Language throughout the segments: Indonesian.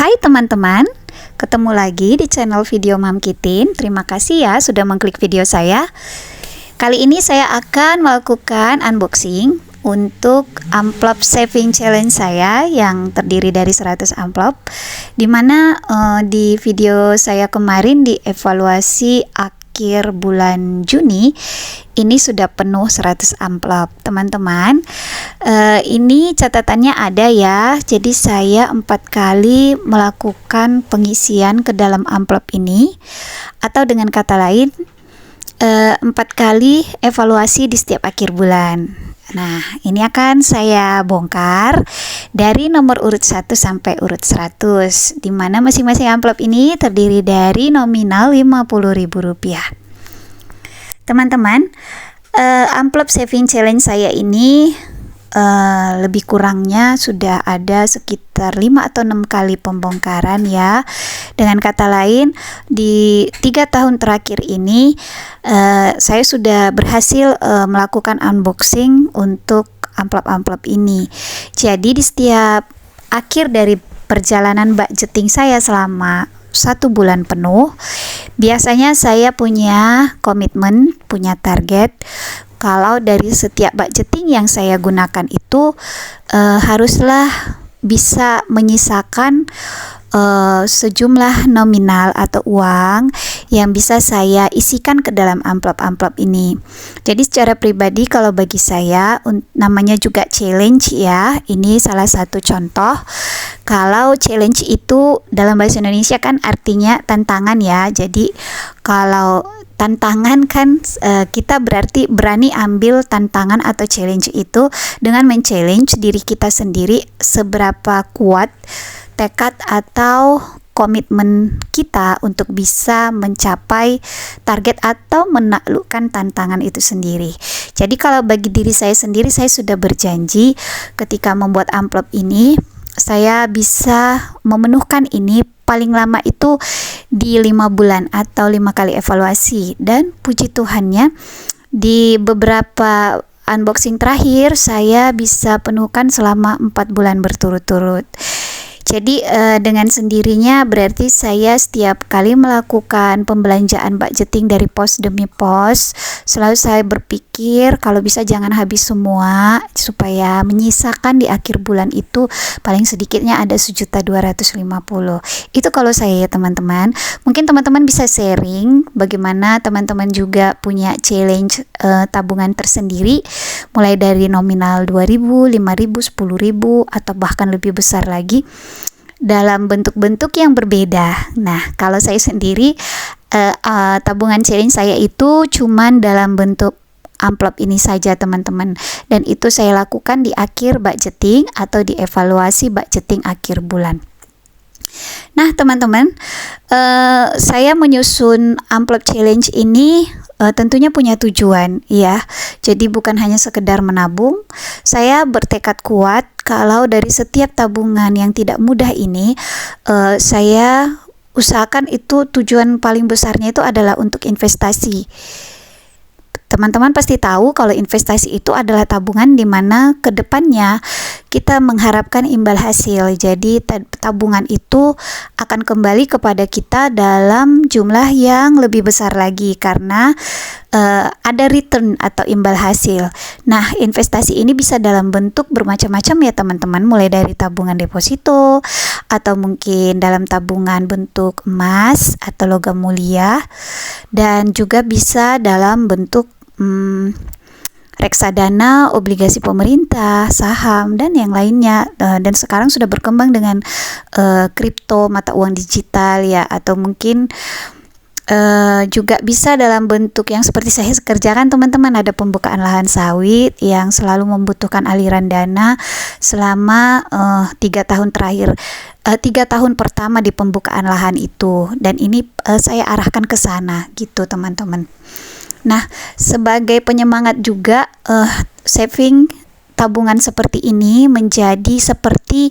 Hai teman-teman, ketemu lagi di channel video Mam Kitin. Terima kasih ya sudah mengklik video saya. Kali ini saya akan melakukan unboxing untuk amplop saving challenge saya yang terdiri dari 100 amplop, dimana di video saya kemarin di evaluasi akhir bulan Juni ini sudah penuh 100 amplop teman-teman. Ini catatannya ada ya, jadi saya 4 kali melakukan pengisian ke dalam amplop ini, atau dengan kata lain 4 kali evaluasi di setiap akhir bulan. Nah, ini akan saya bongkar dari nomor urut 1 sampai urut 100, di mana masing-masing amplop ini terdiri dari nominal Rp50.000. Teman-teman, amplop saving challenge saya ini lebih kurangnya sudah ada sekitar 5 atau 6 kali pembongkaran ya. Dengan kata lain, di 3 tahun terakhir ini saya sudah berhasil melakukan unboxing untuk amplop-amplop ini. Jadi di setiap akhir dari perjalanan budgeting saya selama 1 bulan penuh, biasanya saya punya komitmen, punya target. Kalau dari setiap budgeting yang saya gunakan itu haruslah bisa menyisakan sejumlah nominal atau uang yang bisa saya isikan ke dalam amplop-amplop ini. Jadi secara pribadi kalau bagi saya namanya juga challenge ya. Ini salah satu contoh. Kalau challenge itu dalam bahasa Indonesia kan artinya tantangan ya. Jadi kalau tantangan kan kita berarti berani ambil tantangan atau challenge itu dengan men-challenge diri kita sendiri seberapa kuat tekad atau komitmen kita untuk bisa mencapai target atau menaklukkan tantangan itu sendiri. Jadi kalau bagi diri saya sendiri, saya sudah berjanji ketika membuat amplop ini saya bisa memenuhkan ini paling lama itu di 5 bulan atau 5 kali evaluasi, dan puji Tuhannya di beberapa unboxing terakhir saya bisa penuhkan selama 4 bulan berturut-turut. Jadi dengan sendirinya berarti saya setiap kali melakukan pembelanjaan budgeting dari pos demi pos, selalu saya berpikir kalau bisa jangan habis semua, supaya menyisakan di akhir bulan itu paling sedikitnya ada 1.250.000. Itu kalau saya ya teman-teman. Mungkin teman-teman bisa sharing bagaimana teman-teman juga punya challenge tabungan tersendiri, mulai dari nominal 2.000, 5.000, 10.000 atau bahkan lebih besar lagi, dalam bentuk-bentuk yang berbeda. Nah, kalau saya sendiri tabungan challenge saya itu cuman dalam bentuk amplop ini saja teman-teman, dan itu saya lakukan di akhir budgeting atau di evaluasi budgeting akhir bulan. Nah teman-teman, saya menyusun amplop challenge ini tentunya punya tujuan ya. Jadi bukan hanya sekedar menabung. Saya bertekad kuat kalau dari setiap tabungan yang tidak mudah ini saya usahakan itu tujuan paling besarnya itu adalah untuk investasi. Teman-teman pasti tahu kalau investasi itu adalah tabungan di mana ke depannya kita mengharapkan imbal hasil. Jadi tabungan itu akan kembali kepada kita dalam jumlah yang lebih besar lagi karena ada return atau imbal hasil. Nah, investasi ini bisa dalam bentuk bermacam-macam ya teman-teman, mulai dari tabungan deposito atau mungkin dalam tabungan bentuk emas atau logam mulia, dan juga bisa dalam bentuk reksadana, obligasi pemerintah, saham, dan yang lainnya. Dan sekarang sudah berkembang dengan kripto, mata uang digital ya, atau mungkin juga bisa dalam bentuk yang seperti saya kerjakan teman-teman. Ada pembukaan lahan sawit yang selalu membutuhkan aliran dana selama 3 tahun terakhir, 3 tahun pertama di pembukaan lahan itu, dan ini saya arahkan ke sana gitu teman-teman. Nah, sebagai penyemangat juga saving tabungan seperti ini menjadi seperti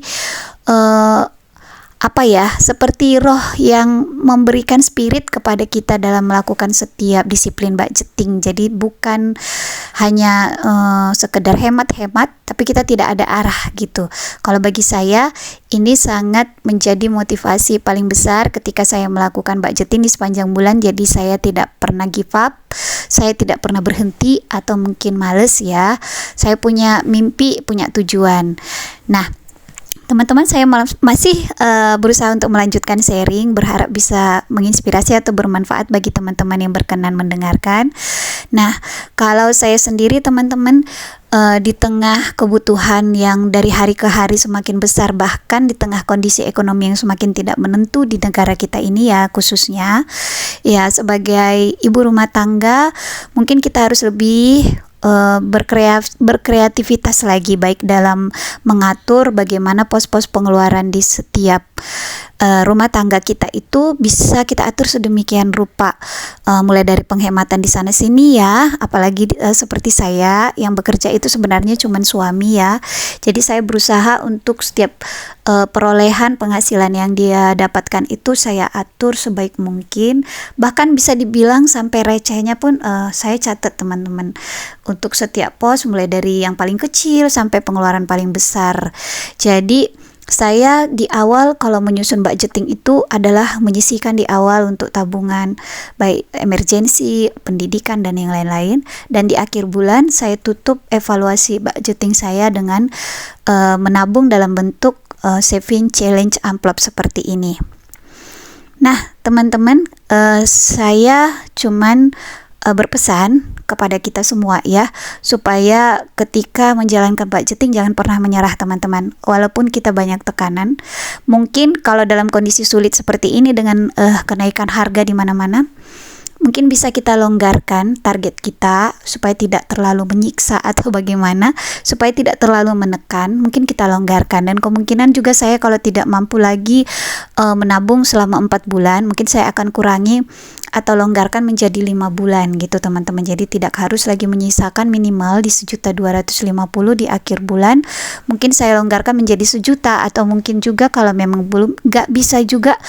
seperti roh yang memberikan spirit kepada kita dalam melakukan setiap disiplin budgeting. Jadi bukan hanya sekedar hemat-hemat, tapi kita tidak ada arah gitu. Kalau bagi saya ini sangat menjadi motivasi paling besar ketika saya melakukan budgeting di sepanjang bulan. Jadi saya tidak pernah give up, saya tidak pernah berhenti atau mungkin males ya. Saya punya mimpi, punya tujuan. Nah, teman-teman, saya masih berusaha untuk melanjutkan sharing, berharap bisa menginspirasi atau bermanfaat bagi teman-teman yang berkenan mendengarkan. Nah, kalau saya sendiri teman-teman, di tengah kebutuhan yang dari hari ke hari semakin besar, bahkan di tengah kondisi ekonomi yang semakin tidak menentu di negara kita ini ya, khususnya ya sebagai ibu rumah tangga, mungkin kita harus lebih berkreativitas lagi, baik dalam mengatur bagaimana pos-pos pengeluaran di setiap rumah tangga kita itu bisa kita atur sedemikian rupa, mulai dari penghematan di sana sini ya, apalagi seperti saya yang bekerja itu sebenarnya cuma suami ya, jadi saya berusaha untuk setiap perolehan penghasilan yang dia dapatkan itu saya atur sebaik mungkin, bahkan bisa dibilang sampai recehnya pun saya catat teman-teman, untuk setiap pos mulai dari yang paling kecil sampai pengeluaran paling besar. Jadi saya di awal kalau menyusun budgeting itu adalah menyisihkan di awal untuk tabungan baik emergensi, pendidikan dan yang lain-lain, dan di akhir bulan saya tutup evaluasi budgeting saya dengan menabung dalam bentuk saving challenge amplop seperti ini. Nah, teman-teman, saya cuman berpesan kepada kita semua ya, supaya ketika menjalankan budgeting jangan pernah menyerah teman-teman, walaupun kita banyak tekanan. Mungkin kalau dalam kondisi sulit seperti ini dengan kenaikan harga di mana-mana, mungkin bisa kita longgarkan target kita supaya tidak terlalu menyiksa atau bagaimana, supaya tidak terlalu menekan, mungkin kita longgarkan. Dan kemungkinan juga saya kalau tidak mampu lagi menabung selama 4 bulan, mungkin saya akan kurangi atau longgarkan menjadi 5 bulan gitu teman-teman. Jadi tidak harus lagi menyisakan minimal di 1.250.000 di akhir bulan, mungkin saya longgarkan menjadi 1 juta, atau mungkin juga kalau memang belum nggak bisa juga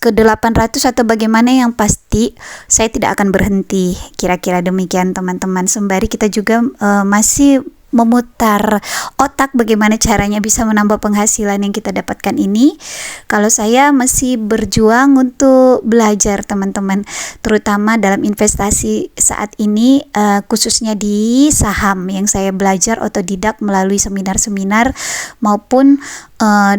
ke 800 atau bagaimana, yang pasti saya tidak akan berhenti. Kira-kira demikian teman-teman, sembari kita juga masih memutar otak bagaimana caranya bisa menambah penghasilan yang kita dapatkan ini. Kalau saya masih berjuang untuk belajar teman-teman, terutama dalam investasi saat ini, khususnya di saham yang saya belajar otodidak melalui seminar-seminar maupun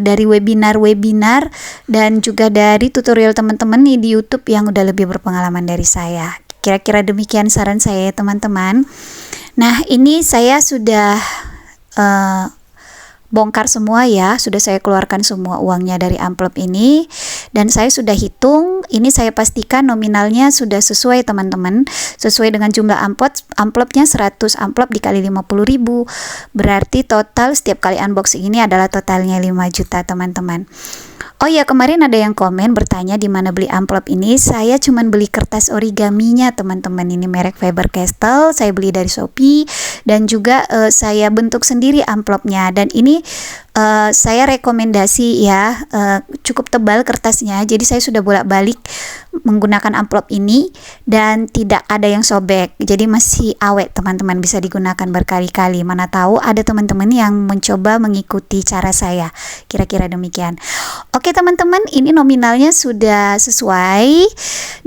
dari webinar-webinar dan juga dari tutorial teman-teman nih di YouTube yang udah lebih berpengalaman dari saya. Kira-kira demikian saran saya teman-teman. Nah, ini saya sudah bongkar semua ya, sudah saya keluarkan semua uangnya dari amplop ini, dan saya sudah hitung, ini saya pastikan nominalnya sudah sesuai teman-teman, sesuai dengan jumlah amplopnya 100 amplop dikali 50.000, berarti total setiap kali unboxing ini adalah totalnya 5 juta teman-teman. Oh ya, kemarin ada yang komen bertanya di mana beli amplop ini. Saya cuman beli kertas origaminya teman-teman, ini merek Faber-Castell, saya beli dari Shopee, dan juga saya bentuk sendiri amplopnya, dan ini saya rekomendasi ya, cukup tebal kertasnya, jadi saya sudah bolak-balik menggunakan amplop ini dan tidak ada yang sobek, jadi masih awet teman-teman, bisa digunakan berkali-kali. Mana tahu ada teman-teman yang mencoba mengikuti cara saya, kira-kira demikian. Oke teman-teman, ini nominalnya sudah sesuai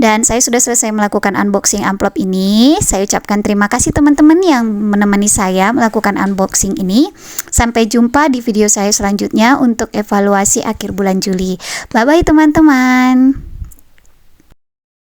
dan saya sudah selesai melakukan unboxing amplop ini. Saya ucapkan terima kasih teman-teman yang menemani saya melakukan unboxing ini. Sampai jumpa di video saya selanjutnya untuk evaluasi akhir bulan Juli. Bye bye teman-teman.